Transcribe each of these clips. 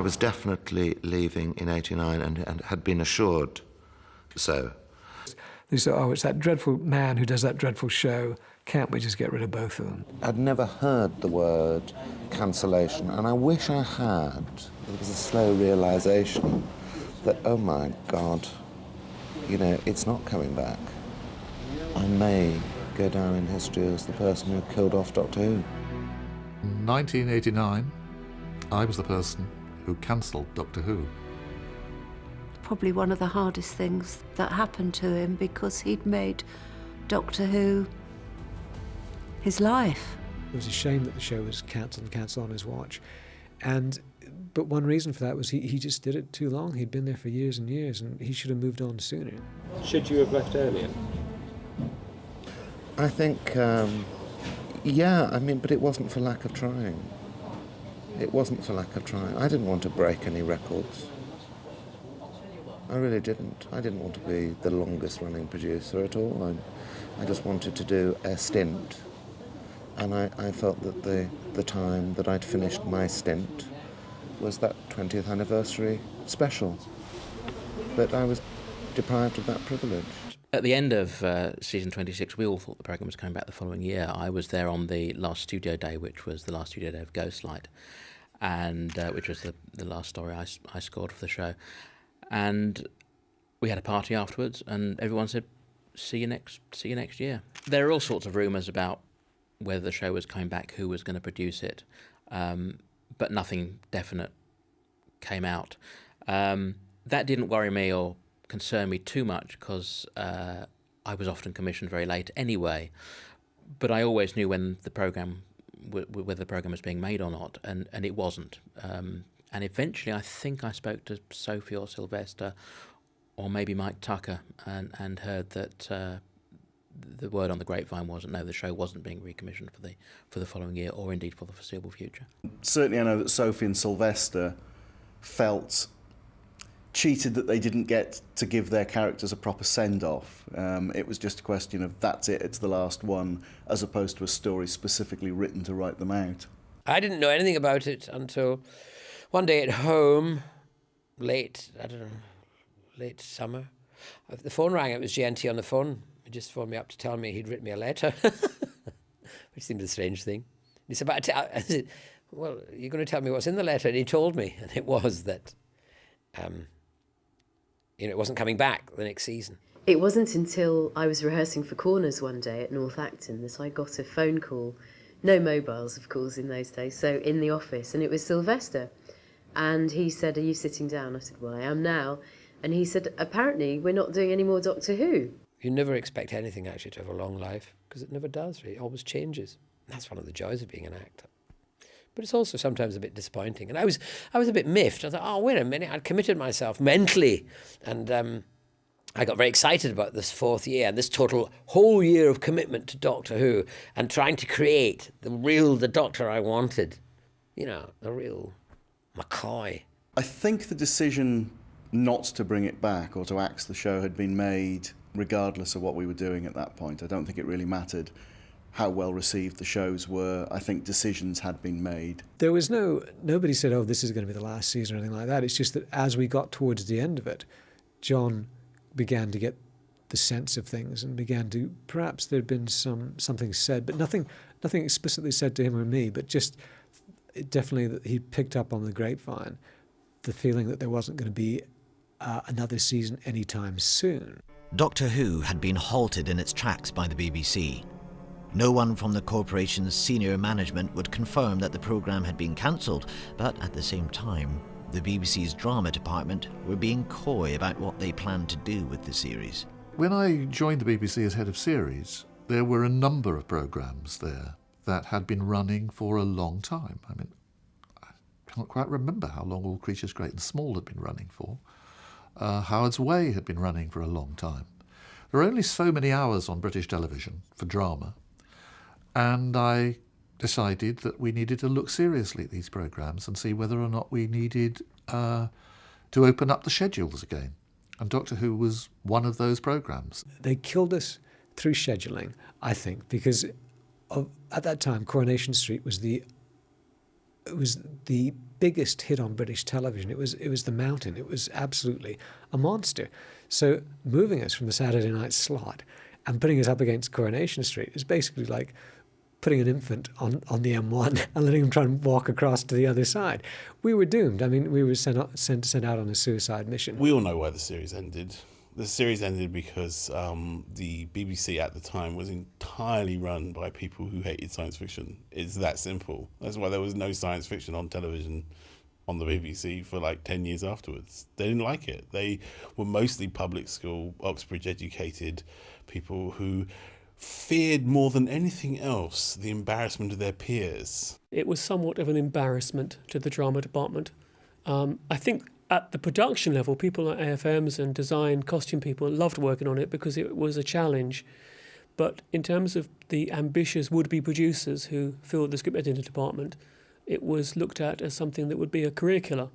I was definitely leaving in '89 and had been assured so. They said, oh, it's that dreadful man who does that dreadful show. Can't we just get rid of both of them? I'd never heard the word cancellation, and I wish I had. It was a slow realisation that, oh my God, you know, it's not coming back. I may go down in history as the person who killed off Doctor Who. In 1989, I was the person who cancelled Doctor Who. Probably one of the hardest things that happened to him, because he'd made Doctor Who his life. It was a shame that the show was cancelled on his watch. But one reason for that was he just did it too long. He'd been there for years and years, and he should have moved on sooner. Should you have left earlier? I think, yeah, I mean, but it wasn't for lack of trying. It wasn't for lack of trying. I didn't want to break any records. I really didn't. I didn't want to be the longest running producer at all. I just wanted to do a stint. And I felt that the time that I'd finished my stint was that 20th anniversary special. But I was deprived of that privilege. At the end of season 26, we all thought the programme was coming back the following year. I was there on the last studio day, which was the last studio day of Ghostlight, and which was the last story I scored for the show. And we had a party afterwards, and everyone said, see you next year. There are all sorts of rumours about whether the show was coming back, who was going to produce it, but nothing definite came out. That didn't worry me or concern me too much, because I was often commissioned very late anyway. But I always knew when the programme, whether the programme was being made or not, and it wasn't. And eventually I think I spoke to Sophie or Sylvester or maybe Mike Tucker and heard that the word on the grapevine wasn't, no, the show wasn't being recommissioned for the following year, or indeed for the foreseeable future. Certainly I know that Sophie and Sylvester felt cheated that they didn't get to give their characters a proper send-off. It was just a question of, that's it, it's the last one, as opposed to a story specifically written to write them out. I didn't know anything about it until one day at home, late summer. The phone rang, it was GNT on the phone. He just phoned me up to tell me he'd written me a letter, which seemed a strange thing. He said, I said, well, you're going to tell me what's in the letter? And he told me, and it was that, it wasn't coming back the next season. It wasn't until I was rehearsing for Corners one day at North Acton that I got a phone call. No mobiles, of course, in those days, so in the office, and it was Sylvester. And he said, are you sitting down? I said, well, I am now. And he said, apparently we're not doing any more Doctor Who. You never expect anything actually to have a long life, because it never does, really. It always changes. That's one of the joys of being an actor. But it's also sometimes a bit disappointing. And I was a bit miffed. I thought, oh, wait a minute, I'd committed myself mentally. And I got very excited about this fourth year and this whole year of commitment to Doctor Who and trying to create the Doctor I wanted. You know, a real McCoy. I think the decision not to bring it back or to axe the show had been made regardless of what we were doing at that point. I don't think it really mattered how well received the shows were. I think decisions had been made. There was nobody said, oh, this is going to be the last season or anything like that. It's just that as we got towards the end of it, John began to get the sense of things and began to, perhaps there'd been something said, but nothing explicitly said to him or me, but just definitely that he picked up on the grapevine the feeling that there wasn't going to be another season anytime soon. Doctor Who had been halted in its tracks by the BBC. No one from the corporation's senior management would confirm that the programme had been cancelled, but at the same time, the BBC's drama department were being coy about what they planned to do with the series. When I joined the BBC as head of series, there were a number of programmes there that had been running for a long time. I mean, I can't quite remember how long All Creatures Great and Small had been running for. Howard's Way had been running for a long time. There are only so many hours on British television for drama, and I decided that we needed to look seriously at these programmes and see whether or not we needed to open up the schedules again. And Doctor Who was one of those programmes. They killed us through scheduling, I think, because at that time Coronation Street was the the biggest hit on British television. It was The Mountain. It was absolutely a monster. So moving us from the Saturday night slot and putting us up against Coronation Street is basically like putting an infant on the M1 and letting him try and walk across to the other side. We were doomed. I mean, we were sent out on a suicide mission. We all know why the series ended. The series ended because the BBC at the time was entirely run by people who hated science fiction. It's that simple. That's why there was no science fiction on television on the BBC for like 10 years afterwards. They didn't like it. They were mostly public school, Oxbridge educated people who feared more than anything else the embarrassment of their peers. It was somewhat of an embarrassment to the drama department. I think at the production level, people like AFMs and design costume people loved working on it because it was a challenge. But in terms of the ambitious would-be producers who filled the script editing department, it was looked at as something that would be a career killer.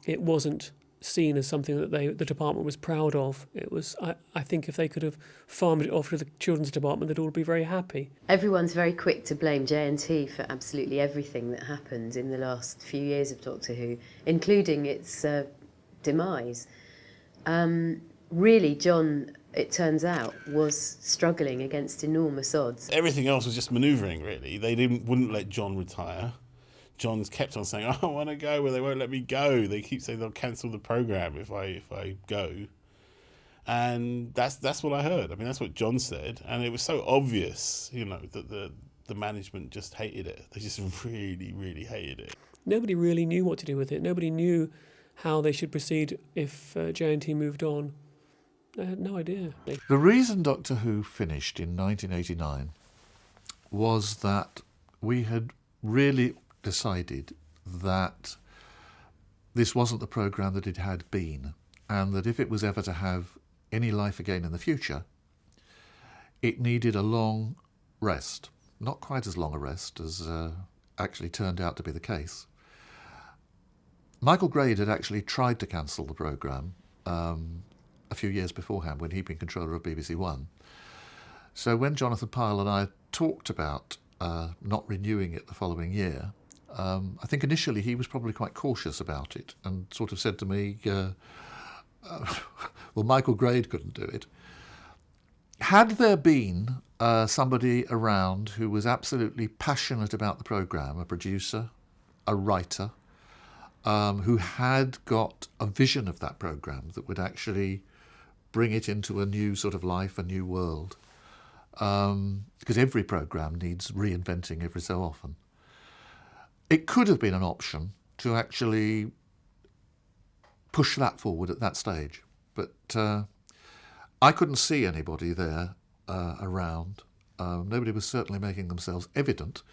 It wasn't seen as something that the department was proud of. It was, I think if they could have farmed it off to the children's department, they'd all be very happy. Everyone's very quick to blame JNT for absolutely everything that happened in the last few years of Doctor Who, including its demise. Really, John, it turns out, was struggling against enormous odds. Everything else was just manoeuvring, really. They wouldn't let John retire. John's kept on saying, I want to go, but they won't let me go. They keep saying they'll cancel the programme if I go. And that's what I heard. I mean, that's what John said. And it was so obvious, that the management just hated it. They just really, really hated it. Nobody really knew what to do with it. Nobody knew how they should proceed if JNT moved on. I had no idea. The reason Doctor Who finished in 1989 was that we had really decided that this wasn't the programme that it had been, and that if it was ever to have any life again in the future, it needed a long rest. Not quite as long a rest as actually turned out to be the case. Michael Grade had actually tried to cancel the programme a few years beforehand when he'd been controller of BBC One. So when Jonathan Pyle and I talked about not renewing it the following year, I think initially he was probably quite cautious about it and sort of said to me, well, Michael Grade couldn't do it. Had there been somebody around who was absolutely passionate about the programme, a producer, a writer, who had got a vision of that programme that would actually bring it into a new sort of life, a new world, because every programme needs reinventing every so often. It could have been an option to actually push that forward at that stage, but I couldn't see anybody there around. Nobody was certainly making themselves evident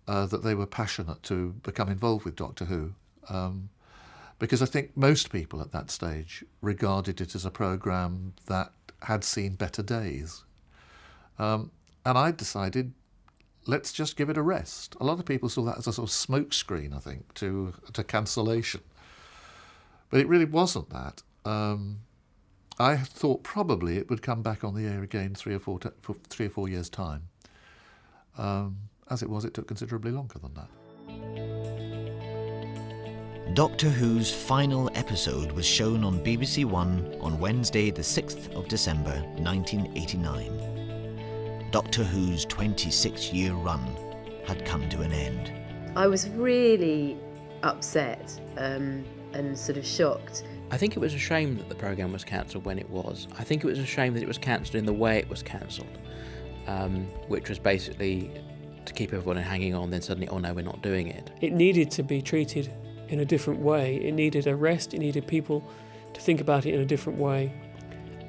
that they were passionate to become involved with Doctor Who, because I think most people at that stage regarded it as a programme that had seen better days. And I decided, let's just give it a rest. A lot of people saw that as a sort of smokescreen, I think, to Cancellation. But it really wasn't that. I thought probably it would come back on the air again 3 or 4 years' time. As it was, it took considerably longer than that. Doctor Who's final episode was shown on BBC One on Wednesday the 6th of December 1989. Doctor Who's 26-year run had come to an end. I was really upset and sort of shocked. I think it was a shame that the programme was cancelled when it was. I think it was a shame that it was cancelled in the way it was cancelled, which was basically to keep everyone hanging on, then suddenly, oh no, we're not doing it. It needed to be treated in a different way. It needed a rest. It needed people to think about it in a different way.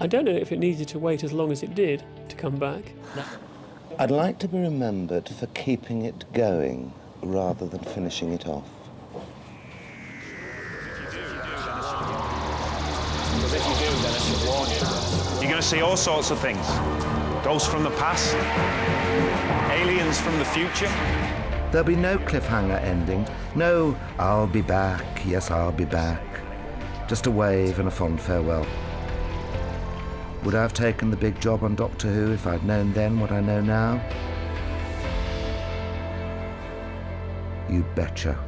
I don't know if it needed to wait as long as it did to come back. No. I'd like to be remembered for keeping it going rather than finishing it off. Because if you do, then I should warn you. You're going to see all sorts of things. Ghosts from the past, aliens from the future. There'll be no cliffhanger ending. No, I'll be back, yes, I'll be back. Just a wave and a fond farewell. Would I have taken the big job on Doctor Who if I'd known then what I know now? You betcha.